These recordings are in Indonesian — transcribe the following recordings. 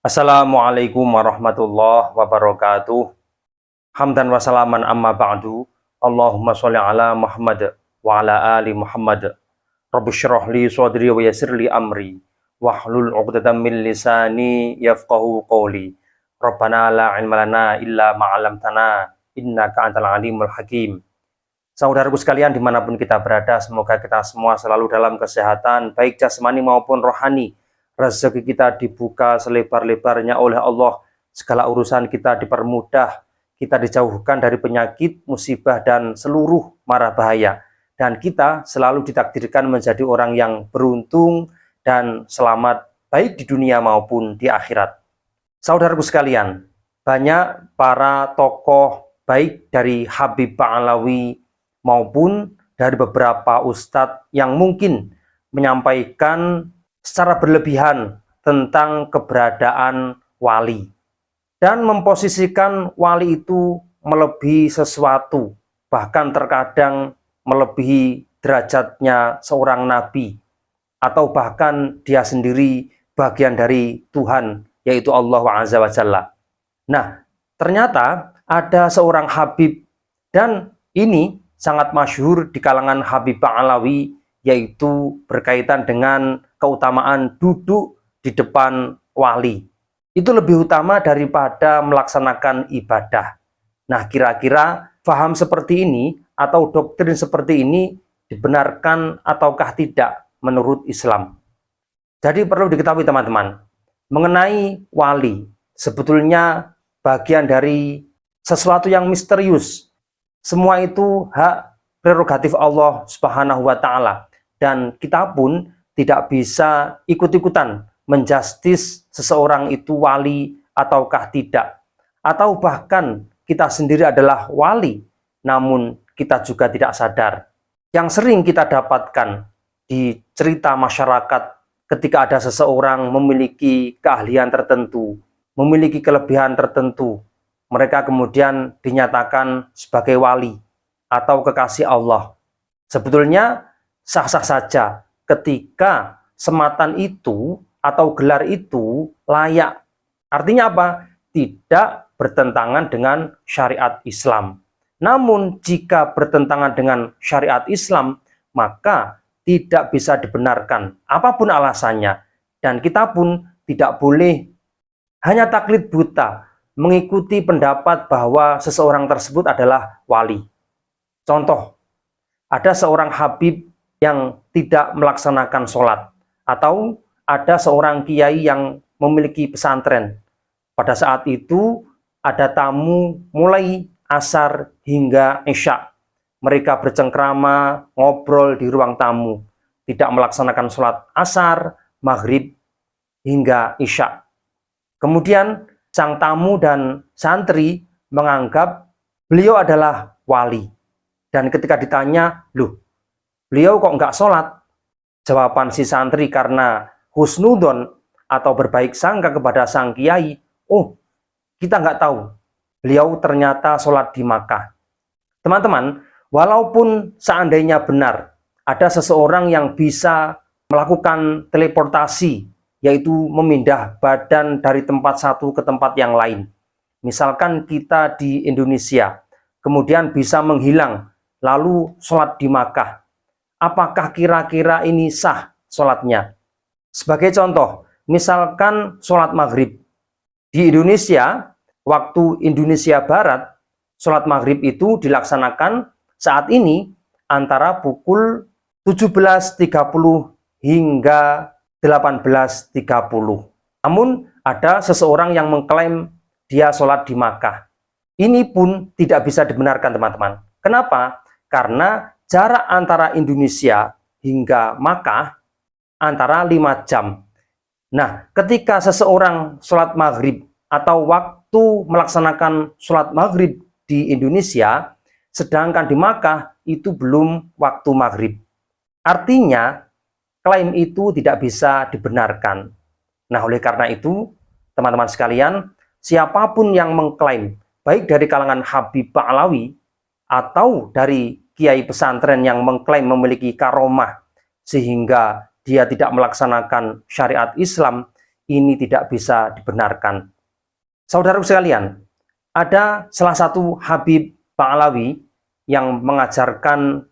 Assalamualaikum warahmatullahi wabarakatuh. Hamdan wa salaman amma ba'du. Allahumma sholli ala Muhammad wa ala ali Muhammad. Rabbi syrah li sadri wa yassir li amri wahlul 'uqdatam min lisani yafqahu qawli. Rabbana la ilma lana illa ma 'allamtana innaka antal alimul hakim. Saudaraku sekalian dimanapun kita berada, semoga kita semua selalu dalam kesehatan baik jasmani maupun rohani. Rezeki kita dibuka selebar-lebarnya oleh Allah, segala urusan kita dipermudah, kita dijauhkan dari penyakit, musibah, dan seluruh mara bahaya. Dan kita selalu ditakdirkan menjadi orang yang beruntung dan selamat baik di dunia maupun di akhirat. Saudaraku sekalian, banyak para tokoh baik dari Habib Ba'alawi maupun dari beberapa ustadz yang mungkin menyampaikan secara berlebihan tentang keberadaan wali dan memposisikan wali itu melebihi sesuatu, bahkan terkadang melebihi derajatnya seorang nabi, atau bahkan dia sendiri bagian dari Tuhan, yaitu Allah Azza wa Jalla. Nah, ternyata ada seorang Habib, dan ini sangat masyhur di kalangan Habib Ba'alawi, yaitu berkaitan dengan keutamaan duduk di depan wali. Itu lebih utama daripada melaksanakan ibadah. Nah, kira-kira paham seperti ini atau doktrin seperti ini dibenarkan ataukah tidak menurut Islam? Jadi perlu diketahui teman-teman, mengenai wali sebetulnya bagian dari sesuatu yang misterius. Semua itu hak prerogatif Allah Subhanahu wa Ta'ala, dan kita pun tidak bisa ikut-ikutan menjustis seseorang itu wali ataukah tidak. Atau bahkan kita sendiri adalah wali, namun kita juga tidak sadar. Yang sering kita dapatkan di cerita masyarakat ketika ada seseorang memiliki keahlian tertentu, memiliki kelebihan tertentu, mereka kemudian dinyatakan sebagai wali atau kekasih Allah. Sebetulnya sah-sah saja ketika sematan itu atau gelar itu layak. Artinya apa? Tidak bertentangan dengan syariat Islam. Namun jika bertentangan dengan syariat Islam, maka tidak bisa dibenarkan apapun alasannya. Dan kita pun tidak boleh hanya taklid buta mengikuti pendapat bahwa seseorang tersebut adalah wali. Contoh, ada seorang Habib yang tidak melaksanakan sholat, atau ada seorang kiai yang memiliki pesantren. Pada saat itu ada tamu mulai asar hingga isya. Mereka bercengkrama, ngobrol di ruang tamu, tidak melaksanakan sholat asar, maghrib, hingga isya. Kemudian sang tamu dan santri menganggap beliau adalah wali. Dan ketika ditanya, loh, beliau kok nggak sholat? Jawaban si santri karena husnudon atau berbaik sangka kepada sang kiai, oh, kita nggak tahu, beliau ternyata sholat di Makkah. Teman-teman, walaupun seandainya benar ada seseorang yang bisa melakukan teleportasi, yaitu memindah badan dari tempat satu ke tempat yang lain. Misalkan kita di Indonesia, kemudian bisa menghilang, lalu sholat di Makkah. Apakah kira-kira ini sah sholatnya? Sebagai contoh, misalkan sholat maghrib. Di Indonesia, waktu Indonesia Barat, sholat maghrib itu dilaksanakan saat ini antara pukul 17.30 hingga 18.30. Namun, ada seseorang yang mengklaim dia sholat di Makkah. Ini pun tidak bisa dibenarkan, teman-teman. Kenapa? Karena jarak antara Indonesia hingga Makkah antara 5 jam. Nah, ketika seseorang sholat maghrib atau waktu melaksanakan sholat maghrib di Indonesia, sedangkan di Makkah itu belum waktu maghrib. Artinya, klaim itu tidak bisa dibenarkan. Nah, oleh karena itu, teman-teman sekalian, siapapun yang mengklaim, baik dari kalangan Habib Ba'alawi atau dari kiai pesantren yang mengklaim memiliki karomah sehingga dia tidak melaksanakan syariat Islam, ini tidak bisa dibenarkan. Saudara sekalian, ada salah satu Habib Ba'alawi yang mengajarkan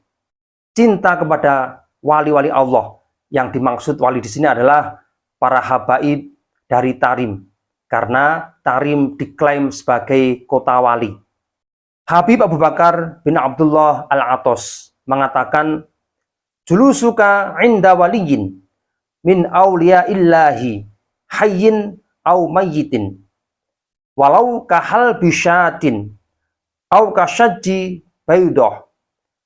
cinta kepada wali-wali Allah. Yang dimaksud wali di sini adalah para habaib dari Tarim, karena Tarim diklaim sebagai kota wali. Habib Abu Bakar bin Abdullah Al-Atos mengatakan, julusuka inda waliyin min awliyaillahi hayyin au mayyitin walau kahal bisyatin au kasyajji baydoh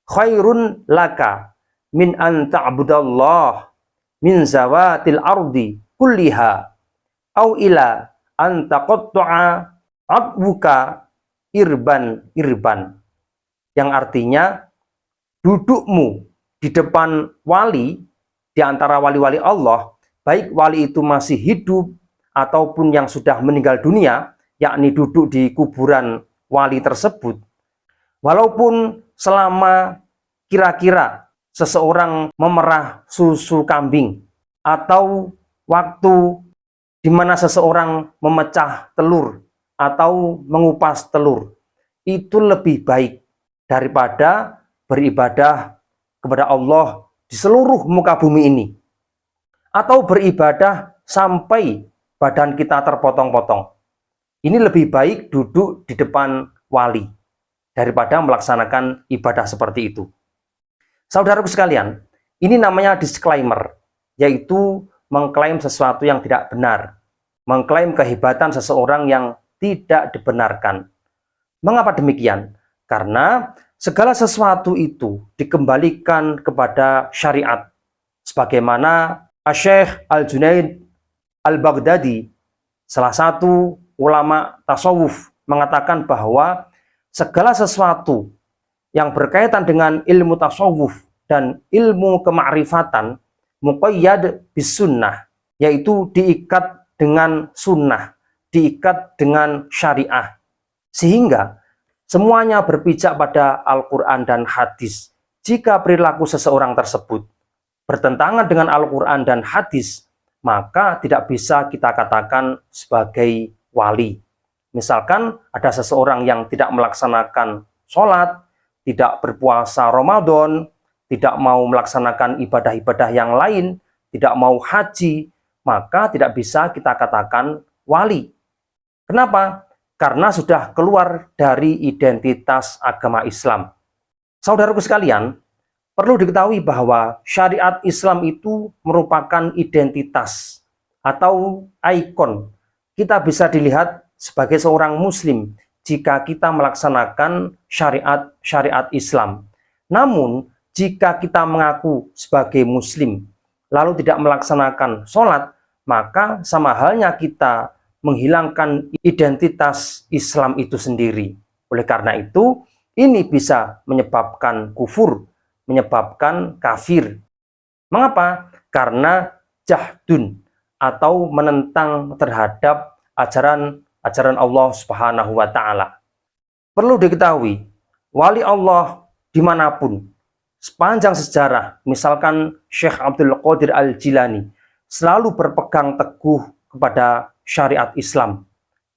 khairun laka min an ta'budallah min zawatil ardi kulliha au ila an taqatta'a adwuka irban, yang artinya dudukmu di depan wali di antara wali-wali Allah, baik wali itu masih hidup ataupun yang sudah meninggal dunia, yakni duduk di kuburan wali tersebut, walaupun selama kira-kira seseorang memerah susu kambing atau waktu di mana seseorang memecah telur atau mengupas telur, itu lebih baik daripada beribadah kepada Allah di seluruh muka bumi ini, atau beribadah sampai badan kita terpotong-potong. Ini lebih baik duduk di depan wali daripada melaksanakan ibadah seperti itu. Saudaraku sekalian, ini namanya disclaimer, yaitu mengklaim sesuatu yang tidak benar, mengklaim kehebatan seseorang yang tidak dibenarkan. Mengapa demikian? Karena segala sesuatu itu dikembalikan kepada syariat. Sebagaimana Syekh Al-Junaid Al-Baghdadi, salah satu ulama tasawuf, mengatakan bahwa segala sesuatu yang berkaitan dengan ilmu tasawuf dan ilmu kemakrifatan muqayyad bis sunnah, yaitu diikat dengan sunnah, diikat dengan syariah, sehingga semuanya berpijak pada Al-Quran dan hadis. Jika perilaku seseorang tersebut bertentangan dengan Al-Quran dan hadis, maka tidak bisa kita katakan sebagai wali. Misalkan ada seseorang yang tidak melaksanakan sholat, tidak berpuasa Ramadan, tidak mau melaksanakan ibadah-ibadah yang lain, tidak mau haji, maka tidak bisa kita katakan wali. Kenapa? Karena sudah keluar dari identitas agama Islam. Saudaraku sekalian, perlu diketahui bahwa syariat Islam itu merupakan identitas atau ikon. Kita bisa dilihat sebagai seorang muslim jika kita melaksanakan syariat Islam. Namun, jika kita mengaku sebagai muslim, lalu tidak melaksanakan sholat, maka sama halnya kita menghilangkan identitas Islam itu sendiri. Oleh karena itu, ini bisa menyebabkan kufur, menyebabkan kafir. Mengapa? Karena jahdun atau menentang terhadap ajaran Allah Subhanahu wa Ta'ala. Perlu diketahui, wali Allah dimanapun, sepanjang sejarah, misalkan Syekh Abdul Qadir Al-Jilani, selalu berpegang teguh kepada syariat Islam.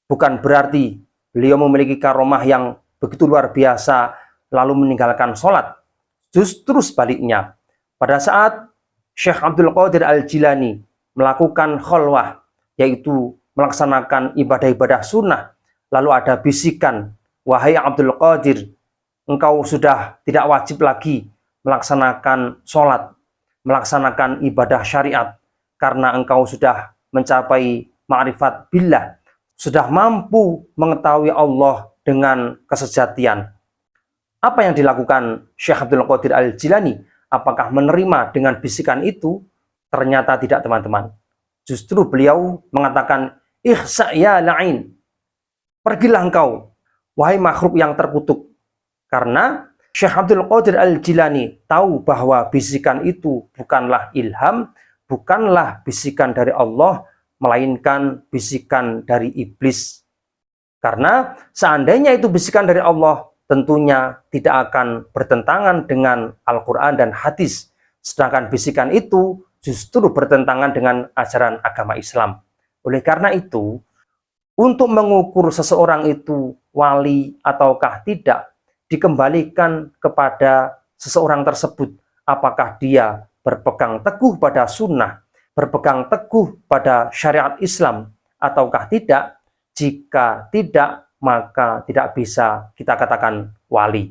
Bukan berarti beliau memiliki karomah yang begitu luar biasa lalu meninggalkan sholat. Justru sebaliknya, pada saat Syekh Abdul Qadir Al-Jilani melakukan khalwah, yaitu melaksanakan ibadah-ibadah sunnah, lalu ada bisikan, wahai Abdul Qadir, engkau sudah tidak wajib lagi melaksanakan sholat, melaksanakan ibadah syariat, karena engkau sudah mencapai ma'rifat billah, sudah mampu mengetahui Allah dengan kesejatian. Apa yang dilakukan Syekh Abdul Qadir Al-Jilani? Apakah menerima dengan bisikan itu? Ternyata tidak, teman-teman. Justru beliau mengatakan, ihsa ya la'in, pergilah engkau, wahai makhluk yang terkutuk. Karena Syekh Abdul Qadir Al-Jilani tahu bahwa bisikan itu bukanlah ilham, bukanlah bisikan dari Allah, melainkan bisikan dari iblis. Karena seandainya itu bisikan dari Allah, tentunya tidak akan bertentangan dengan Al-Quran dan hadis. Sedangkan bisikan itu justru bertentangan dengan ajaran agama Islam. Oleh karena itu, untuk mengukur seseorang itu wali ataukah tidak, dikembalikan kepada seseorang tersebut. Apakah dia berpegang teguh pada sunnah, berpegang teguh pada syariat Islam, ataukah tidak. Jika tidak, maka tidak bisa kita katakan wali.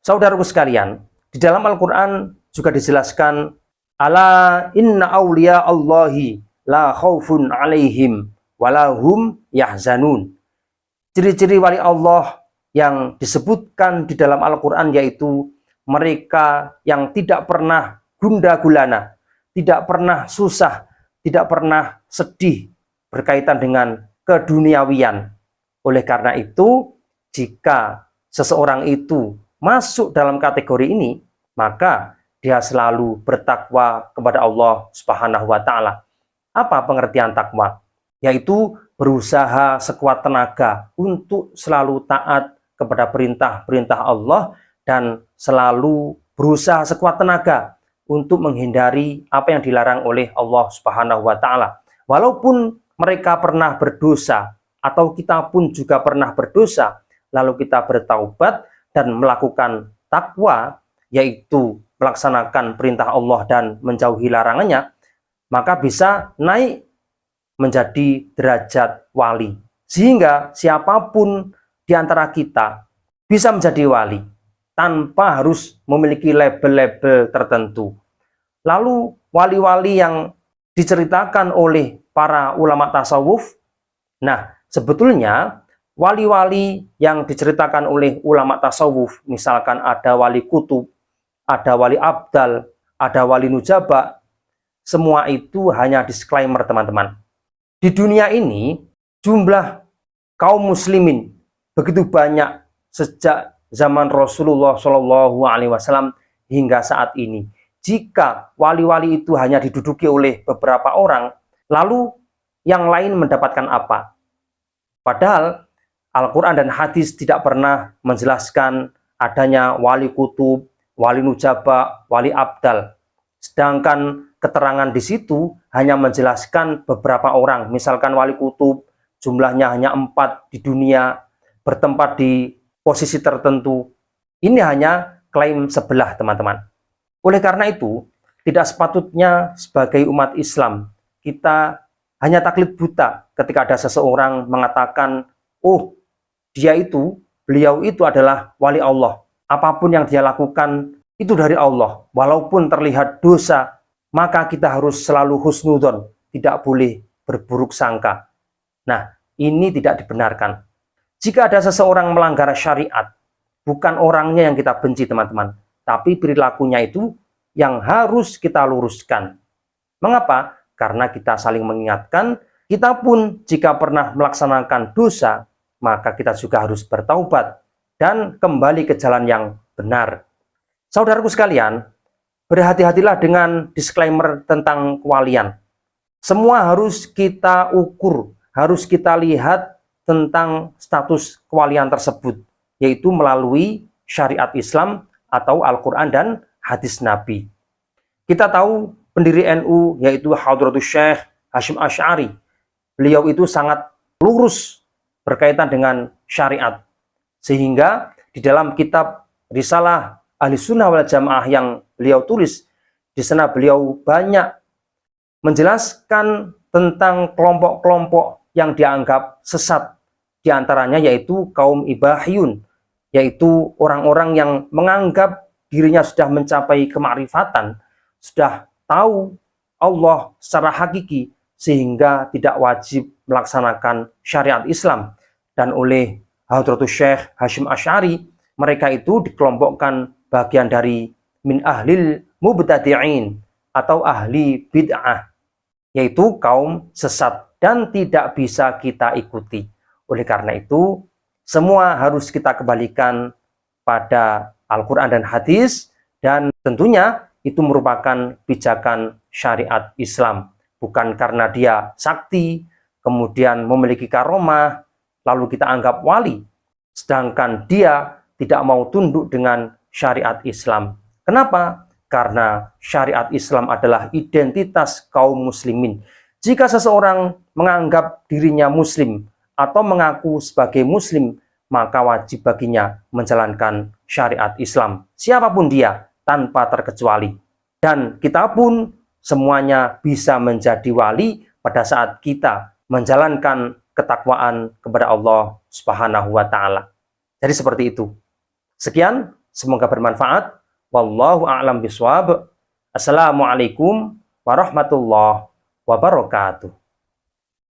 Saudaraku sekalian, di dalam Al-Quran juga dijelaskan, ala inna awliya Allahi la khaufun alaihim walahum yahzanun. Ciri-ciri wali Allah yang disebutkan di dalam Al-Quran yaitu mereka yang tidak pernah gundah gulana, tidak pernah susah, tidak pernah sedih berkaitan dengan keduniawian. Oleh karena itu, jika seseorang itu masuk dalam kategori ini, maka dia selalu bertakwa kepada Allah Subhanahu wa Ta'ala. Apa pengertian takwa? Yaitu berusaha sekuat tenaga untuk selalu taat kepada perintah-perintah Allah dan selalu berusaha sekuat tenaga untuk menghindari apa yang dilarang oleh Allah Subhanahu wa Ta'ala. Walaupun mereka pernah berdosa atau kita pun juga pernah berdosa, lalu kita bertaubat dan melakukan takwa, yaitu melaksanakan perintah Allah dan menjauhi larangannya, maka bisa naik menjadi derajat wali. Sehingga siapapun di antara kita bisa menjadi wali tanpa harus memiliki label-label tertentu. Lalu wali-wali yang diceritakan oleh para ulama tasawuf, nah sebetulnya wali-wali yang diceritakan oleh ulama tasawuf, misalkan ada wali kutub, ada wali abdal, ada wali nujaba, semua itu hanya disclaimer teman-teman. Di dunia ini jumlah kaum muslimin begitu banyak sejak zaman Rasulullah SAW hingga saat ini. Jika wali-wali itu hanya diduduki oleh beberapa orang, lalu yang lain mendapatkan apa? Padahal Al-Quran dan hadis tidak pernah menjelaskan adanya wali kutub, wali nujaba, wali abdal. Sedangkan keterangan di situ hanya menjelaskan beberapa orang. Misalkan wali kutub, jumlahnya hanya 4 di dunia, bertempat di posisi tertentu. Ini hanya klaim sebelah, teman-teman. Oleh karena itu, tidak sepatutnya sebagai umat Islam, kita hanya taklid buta ketika ada seseorang mengatakan, oh, beliau itu adalah wali Allah. Apapun yang dia lakukan, itu dari Allah. Walaupun terlihat dosa, maka kita harus selalu husnudon, tidak boleh berburuk sangka. Nah, ini tidak dibenarkan. Jika ada seseorang melanggar syariat, bukan orangnya yang kita benci, teman-teman, tapi perilakunya itu yang harus kita luruskan. Mengapa? Karena kita saling mengingatkan, kita pun jika pernah melaksanakan dosa, maka kita juga harus bertaubat dan kembali ke jalan yang benar. Saudaraku sekalian, berhati-hatilah dengan disclaimer tentang kewalian. Semua harus kita ukur, harus kita lihat tentang status kewalian tersebut, yaitu melalui syariat Islam atau Al-Quran dan hadis Nabi. Kita tahu pendiri NU yaitu Hadratus Syekh Hasyim Asy'ari. Beliau itu sangat lurus berkaitan dengan syariat. Sehingga di dalam kitab Risalah Ahli Sunnah wal Jamaah yang beliau tulis, di sana beliau banyak menjelaskan tentang kelompok-kelompok yang dianggap sesat. Di antaranya yaitu kaum Ibahiyun, yaitu orang-orang yang menganggap dirinya sudah mencapai kemakrifatan, sudah tahu Allah secara hakiki, sehingga tidak wajib melaksanakan syariat Islam. Dan oleh Hadratus Syekh Hasyim Asy'ari, mereka itu dikelompokkan bagian dari min ahlil mubtadi'in atau ahli bid'ah, yaitu kaum sesat dan tidak bisa kita ikuti. Oleh karena itu, semua harus kita kembalikan pada Al-Quran dan hadis, dan tentunya itu merupakan pijakan syariat Islam. Bukan karena dia sakti, kemudian memiliki karomah, lalu kita anggap wali, sedangkan dia tidak mau tunduk dengan syariat Islam. Kenapa? Karena syariat Islam adalah identitas kaum muslimin. Jika seseorang menganggap dirinya muslim atau mengaku sebagai muslim, maka wajib baginya menjalankan syariat Islam, siapapun dia, tanpa terkecuali. Dan kita pun semuanya bisa menjadi wali pada saat kita menjalankan ketakwaan kepada Allah Subhanahu wa Ta'ala. Jadi seperti itu. Sekian, semoga bermanfaat. Wallahu a'lam bishawab. Assalamualaikum warahmatullahi wabarakatuh.